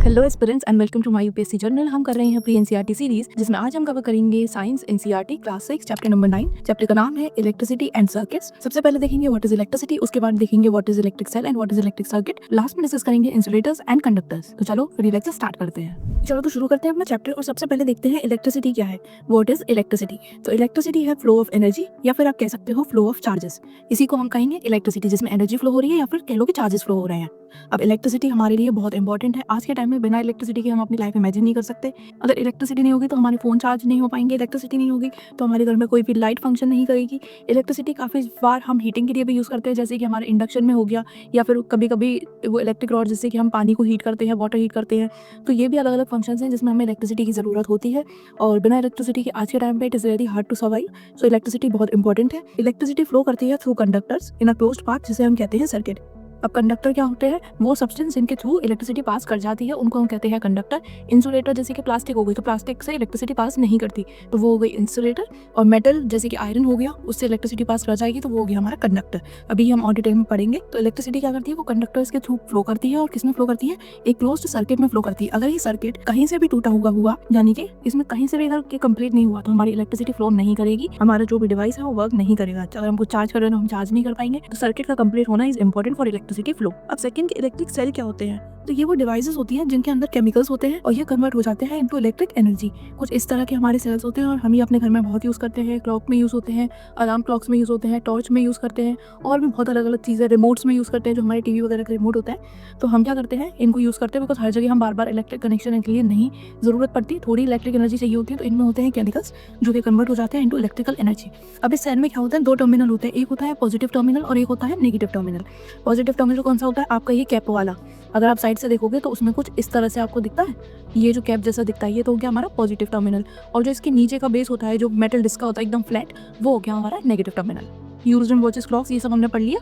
Hello aspirants and welcome to my UPSC journal. हम कर रहे हैं प्री एनसीईआरटी सीरीज, जिसमें आज हम कवर करेंगे science NCERT class 6 chapter number 9। Chapter का नाम है इलेक्ट्रिसिटी एंड सर्किट्स। सबसे पहले देखेंगे व्हाट इज इलेक्ट्रिसिटी, उसके बाद देखेंगे what is electric cell and what is electric circuit. Last में डिस्कस करेंगे इंसुलेटर्स एंड कंडक्टर्स। तो चलो फिर लेक्चर स्टार्ट करते हैं। चलो तो शुरू करते हैं अपना चैप्टर और सबसे पहले देखते हैं इलेक्ट्रिसिटी क्या है। What is electricity? तो इलेक्ट्रिसिटी है फ्लो ऑफ एनर्जी, या फिर आप कह सकते हो फ्लो ऑफ चार्जेस। इसी को हम कहेंगे इलेक्ट्रिसिटी, जिसमें एनर्जी फ्लो हो रही है या फिर कह लो कि चार्जेस फ्लो हो रहे हैं। अब इलेक्ट्रिसिटी हमारे लिए बहुत इंपॉर्टेंट है। आज के टाइम में बिना इलेक्ट्रिसिटी के हम अपनी लाइफ इमेजिन नहीं कर सकते। अगर इलेक्ट्रिसिटी नहीं होगी तो हमारे फ़ोन चार्ज नहीं हो पाएंगे, इलेक्ट्रिसिटी नहीं होगी तो हमारे घर में कोई भी लाइट फंक्शन नहीं करेगी। इलेक्ट्रिसिटी काफ़ी बार हम हीटिंग के लिए भी यूज़ करते हैं, जैसे कि हमारे इंडक्शन में हो गया, या फिर कभी कभी वो इलेक्ट्रिक रॉड जिससे कि हम पानी को हीट करते हैं, वाटर हीट करते हैं। तो ये भी अलग अलग फंक्शंस हैं जिसमें हमें इलेक्ट्रिसिटी की ज़रूरत होती है, और बिना इलेक्ट्रिसिटी के आज के टाइम पे it is very hard to survive. So electricity बहुत इंपॉर्टेंट है। इलेक्ट्रिसिटी फ्लो करती है through conductors in a closed path, जिसे हम कहते हैं सर्किट। अब कंडक्टर क्या होते हैं? वो सब्सटेंस जिनके थ्रू इलेक्ट्रिसिटी पास कर जाती है उनको हम कहते हैं कंडक्टर। इंसुलेटर जैसे कि प्लास्टिक हो गई तो प्लास्टिक से इलेक्ट्रिसिटी पास नहीं करती तो वो हो गई इंसुलेटर। और मेटल जैसे कि आयरन हो गया, उससे इलेक्ट्रिसिटी पास कर जाएगी तो वो हो गया हमारा कंडक्टर। अभी हम और डिटेल में पढ़ेंगे। तो इलेक्ट्रिसिटी क्या करती है? वो कंडक्टर्स के थ्रू फ्लो करती है। और किसमें फ्लो करती है? एक क्लोज्ड सर्किट में फ्लो करती है। अगर ये सर्किट कहीं से भी टूटा हुआ यानी कि इसमें कहीं से भी अगर कंप्लीट नहीं हुआ तो हमारी इलेक्ट्रिसिटी फ्लो नहीं करेगी, हमारा जो भी डिवाइस है वो वर्क नहीं करेगा। अगर हमको चार्ज कर रहे हैं हम चार्ज नहीं कर पाएंगे। तो सर्किट का कंप्लीट होना is important for electricity flow. अब सेकंड, इलेक्ट्रिक सेल क्या होते हैं? तो ये वो डिवाइसेस होती हैं जिनके अंदर केमिकल्स होते हैं और ये कन्वर्ट हो जाते हैं इनटू इलेक्ट्रिक एनर्जी। कुछ इस तरह के हमारे सेल्स होते हैं और हम ये अपने घर में बहुत यूज़ करते हैं। क्लॉक में यूज़ होते हैं, अलार्म क्लॉक्स में यूज़ होते हैं, टॉर्च में यूज़ करते हैं, और भी बहुत अलग अलग चीज़ें, रिमोट्स में यूज़ करते हैं, जो हमारे टीवी वगैरह के रिमोट होता है। तो हम क्या करते हैं? इनको यूज़ करते हैं बिकॉज हर जगह हम बार बार इलेक्ट्रिक कनेक्शन के लिए नहीं ज़रूरत पड़ती, थोड़ी इलेक्ट्रिक एनर्जी चाहिए होती है। तो इनमें होते हैं केमिकल्स जो कि कन्वर्ट हो जाते हैं इनटू इलेक्ट्रिकल एनर्जी। अब इस सेल में क्या होता है? दो टर्मिनल होते हैं, एक होता है पॉजिटिव टर्मिनल और एक होता है नेगेटिव टर्मिनल। पॉजिटिव टर्मिनल कौन सा होता है? आपका ये कैप वाला। अगर आप साइड से देखोगे तो उसमें कुछ इस तरह से आपको दिखता है, ये जो कैप जैसा दिखता है ये तो हो गया हमारा पॉजिटिव टर्मिनल। और जो इसके नीचे का बेस होता है, जो मेटल डिस्क का होता है एकदम फ्लैट, वो हो गया हमारा negative terminal. Used in watches, clocks, ये सब हमने पढ़ लिया।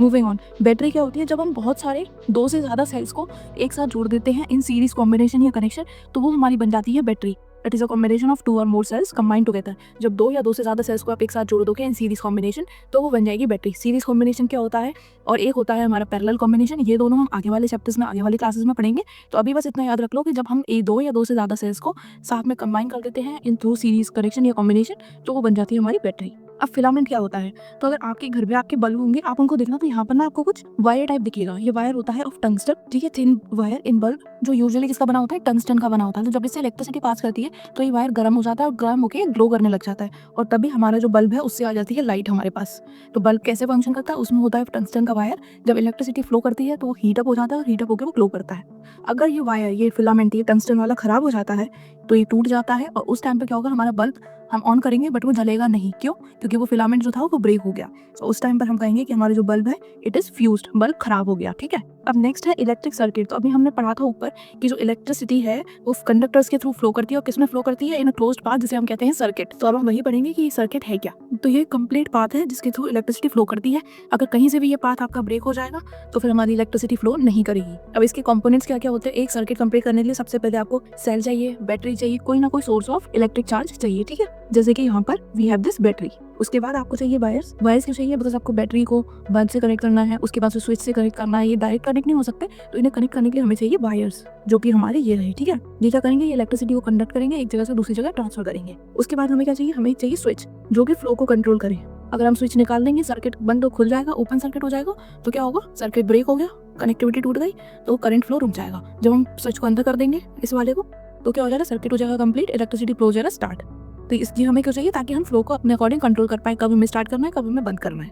मूविंग ऑन, बैटरी क्या होती है? जब हम बहुत सारे दो से ज़्यादा सेल्स को एक साथ जोड़ देते हैं इन सीरीज कॉम्बिनेशन या कनेक्शन, तो वो हमारी बन जाती है battery. It is a combination of two और मोर सेल्स कंबाइंड टुगेदर। जब दो या दो से ज़्यादा सेल्स को आप एक साथ जोड़ दोगे इन सीरीज कॉम्बिनेशन तो वो बन जाएगी बैटरी। सीरीज कॉम्बिनेशन क्या होता है? और एक होता है हमारा पैरेलल कॉम्बिनेशन। ये दोनों हम आगे वाले चैप्टर्स में, आगे वाली क्लासेस में पढ़ेंगे। तो अभी बस इतना याद रख लो कि जब हम दो या दो से ज़्यादा सेल्स को साथ में कंबाइन कर देते हैं इन थ्रू सीरीज कनेक्शन या कॉम्बिनेशन, तो वो बन जाती है हमारी बैटरी। अब फिलामेंट क्या होता है? तो अगर आपके घर पे आपके बल्ब होंगे, आप उनको देखना तो यहाँ पर ना आपको कुछ वायर टाइप दिखेगा। ये वायर होता है ऑफ टंगस्टन, ठीक है, थिन वायर इन बल्ब, जो यूजुअली किसका बना होता है? टंगस्टन का बना होता है। तो जब इससे इलेक्ट्रिसिटी पास करती है तो ये वायर गर्म हो जाता है और गर्म होकर ग्लो करने लग जाता है, और तभी हमारा जो बल्ब है उससे आ जाती है लाइट हमारे पास। तो बल्ब कैसे फंक्शन करता है? उसमें होता है टंगस्टन का वायर। जब इलेक्ट्रिसिटी फ्लो करती है तो वो हीटअप हो जाता है और हीटअप होकर वो ग्लो करता है। अगर ये वायर, ये फिलामेंट, ये टंगस्टन वाला खराब हो जाता है तो ये टूट जाता है, और उस टाइम पे क्या होगा? हमारा बल्ब हम ऑन करेंगे बट वो जलेगा नहीं। क्यों? क्योंकि वो फिलामेंट जो था वो ब्रेक हो गया। तो उस टाइम पर हम कहेंगे कि हमारा जो बल्ब है इट इज फ्यूज्ड, बल्ब खराब हो गया, ठीक है। अब नेक्स्ट है इलेक्ट्रिक सर्किट। तो अभी हमने पढ़ा था ऊपर कि जो इलेक्ट्रिसिटी है वो कंडक्टर्स के थ्रू फ्लो करती है, और किसमें फ्लो करती है? इन अ क्लोज्ड पाथ, जिसे हम कहते हैं सर्किट। तो अब हम वही पढ़ेंगे कि ये सर्किट है क्या। तो ये कंप्लीट पाथ है जिसके थ्रू इलेक्ट्रिसिटी फ्लो करती है। अगर कहीं से भी ये पाथ आपका ब्रेक हो जाएगा तो फिर हमारी इलेक्ट्रिसिटी फ्लो नहीं करेगी। अब इसके कंपोनेंट्स क्या क्या होते हैं? एक सर्किट कंप्लीट करने के लिए सबसे पहले आपको सेल चाहिए, बैटरी चाहिए, कोई ना कोई सोर्स ऑफ इलेक्ट्रिक चार्ज चाहिए, ठीक है। जैसे कि यहाँ पर वी हैव दिस बैटरी। उसके बाद आपको चाहिए वायर्स। वायर्स क्यों चाहिए? बिकॉज आपको बैटरी को बल्ब से कनेक्ट करना है, उसके बाद स्विच से कनेक्ट करना है। ये डायरेक्ट कनेक्ट नहीं हो सकते, तो इन्हें कनेक्ट करने के लिए हमें चाहिए वायर्स, जो कि हमारे ये रहे, ठीक है। ये क्या करेंगे? ये इलेक्ट्रिसिटी को कंडक्ट करेंगे, एक जगह से दूसरी जगह ट्रांसफर करेंगे। उसके बाद हमें क्या चाहिए? हमें चाहिए स्विच, जो कि फ्लो को कंट्रोल करे। अगर हम स्विच निकाल देंगे सर्किट बंद खुल जाएगा, ओपन सर्किट हो जाएगा, तो क्या होगा? सर्किट ब्रेक हो गया, कनेक्टिविटी टूट गई, तो करंट फ्लो रुक जाएगा। जब हम स्विच को अंदर कर देंगे इस वाले को, तो क्या हो जाएगा? सर्किट हो जाएगा कंप्लीट, इलेक्ट्रिसिटी फ्लो हो जाएगा स्टार्ट। तो इसलिए हमें क्यों चाहिए? ताकि हम फ्लो को अपने अकॉर्डिंग कंट्रोल कर पाए, कब हमें स्टार्ट करना है, कब हमें बंद करना है।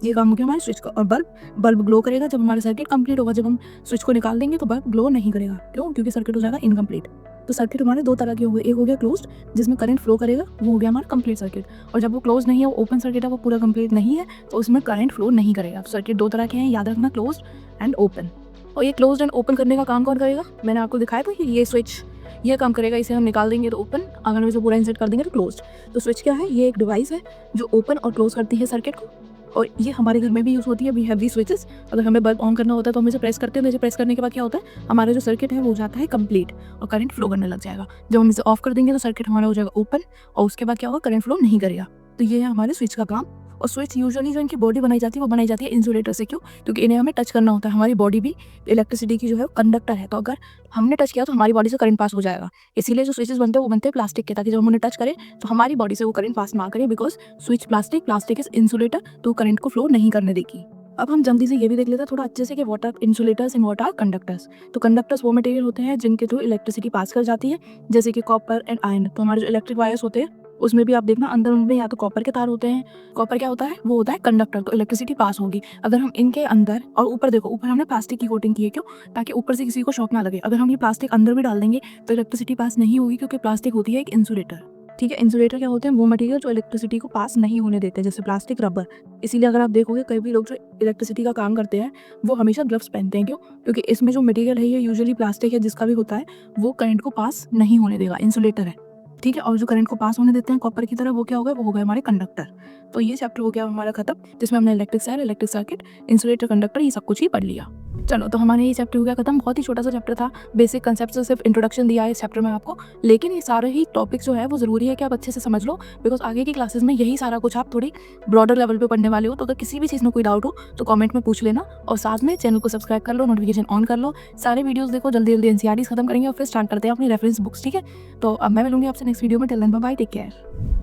ये काम हो गया हमारे स्विच का। और बल्ब ग्लो करेगा जब हमारा सर्किट कंप्लीट होगा। जब हम स्विच को निकाल देंगे तो बल्ब ग्लो नहीं करेगा। क्यों? क्योंकि सर्किट हो जाएगा इनकम्प्लीट। तो सर्किट हमारे दो तरह के हो गए, एक हो गया क्लोज्ड जिसमें करंट फ्लो करेगा, वो हो गया हमारा कंप्लीट सर्किट। और जब वो क्लोज नहीं है, वो ओपन सर्किट है, वो पूरा कंप्लीट नहीं है, तो उसमें करंट फ्लो नहीं करेगा। सर्किट दो तरह के हैं, याद रखना, क्लोज्ड एंड ओपन। और ये क्लोज्ड एंड ओपन करने का काम कौन करेगा? मैंने आपको दिखाया था कि ये स्विच ये काम करेगा। इसे हम निकाल देंगे तो ओपन, अगर हम इसे पूरा इंसर्ट कर देंगे तो क्लोज्ड। तो स्विच क्या है? ये एक डिवाइस है जो ओपन और क्लोज करती है सर्किट को, और ये हमारे घर में भी यूज़ होती है। We have the switches. अगर हमें बल्ब ऑन करना होता है तो हम इसे प्रेस करते हैं, तो इसे प्रेस करने के बाद क्या होता है? हमारा जो सर्किट है वो हो जाता है कंप्लीट और करंट फ्लो करने लग जाएगा। जब हम इसे ऑफ कर देंगे तो सर्किट हमारा हो जाएगा ओपन, और उसके बाद क्या होगा? करंट फ्लो नहीं करेगा। तो ये है हमारे स्विच का काम। और स्विच यूजुअली जो इनकी बॉडी बनाई जाती है वो बनाई जाती है इंसुलेटर से। क्यों? क्योंकि इन्हें हमें टच करना होता है। हमारी बॉडी भी इलेक्ट्रिसिटी की जो है कंडक्टर है, तो अगर हमने टच किया तो हमारी बॉडी से करंट पास हो जाएगा। इसीलिए जो स्विचेस बनते हैं वो बनते हैं प्लास्टिक के, ताकि जब हम उन्हें टच करें तो हमारी बॉडी से वो करंट पास ना करें, because switch plastic is insulator, तो करंट को फ्लो नहीं करने देगी। अब हम जल्दी से ये भी देख लेते हैं थोड़ा अच्छे से कि what are insulators and what are conductors. तो कंडक्टर्स वो मटेरियल होते हैं जिनके थ्रू इलेक्ट्रिसिटी पास कर जाती है, जैसे कि कॉपर एंड आयरन। तो हमारे जो इलेक्ट्रिक वायर्स होते हैं उसमें भी आप देखना अंदर उनमें या तो कॉपर के तार होते हैं। कॉपर क्या होता है? वो होता है कंडक्टर, तो इलेक्ट्रिसिटी पास होगी। अगर हम इनके अंदर और ऊपर देखो, ऊपर हमने प्लास्टिक की कोटिंग की है। क्यों? ताकि ऊपर से किसी को शॉक ना लगे। अगर हम ये प्लास्टिक अंदर भी डाल देंगे तो इलेक्ट्रिसिटी पास नहीं होगी, क्योंकि प्लास्टिक होती है एक इंसुलेटर। ठीक है, इंसुलेटर क्या होते हैं? वो मटेरियल जो इलेक्ट्रिसिटी को पास नहीं होने देते, जैसे प्लास्टिक, रबर। इसीलिए अगर आप देखोगे कई भी लोग जो इलेक्ट्रिसिटी का काम करते हैं वो हमेशा ग्लव्स पहनते हैं। क्यों? क्योंकि इसमें जो मटेरियल है ये यूजुअली प्लास्टिक है, जिसका भी होता है वो करंट को पास नहीं होने देगा, इंसुलेटर है। ठीक है, और जो करंट को पास होने देते हैं कॉपर की तरह, वो क्या हो गए? वो हो गए हमारे कंडक्टर। तो ये चैप्टर हो गया हमारा खत्म, जिसमें हमने electric cell, electric circuit, insulator, conductor, ये सब कुछ ही पढ़ लिया। चलो, तो हमारे ये चैप्टर हो गया खत्म। बहुत ही छोटा सा चैप्टर था, बेसिक कंसेप्ट से सिर्फ इंट्रोडक्शन दिया है इस चैप्टर में आपको, लेकिन ये सारे ही टॉपिक्स जो है वो जरूरी है कि आप अच्छे से समझ लो, बिकॉज आगे की क्लासेस में यही सारा कुछ आप थोड़ी ब्रॉडर लेवल पे पढ़ने वाले हो। तो अगर किसी भी चीज़ में कोई डाउट हो तो कमेंट में पूछ लेना, और साथ में चैनल को सब्सक्राइब कर लो, नोटिफिकेशन ऑन कर लो, सारे वीडियोस देखो, जल्दी जल्दी एनसीईआरटी खत्म करेंगे और फिर स्टार्ट करते हैं अपनी रेफरेंस बुक्स। ठीक है, तो अब मैं मिलूंगी आपसे नेक्स्ट वीडियो में। Till then bye bye, take care.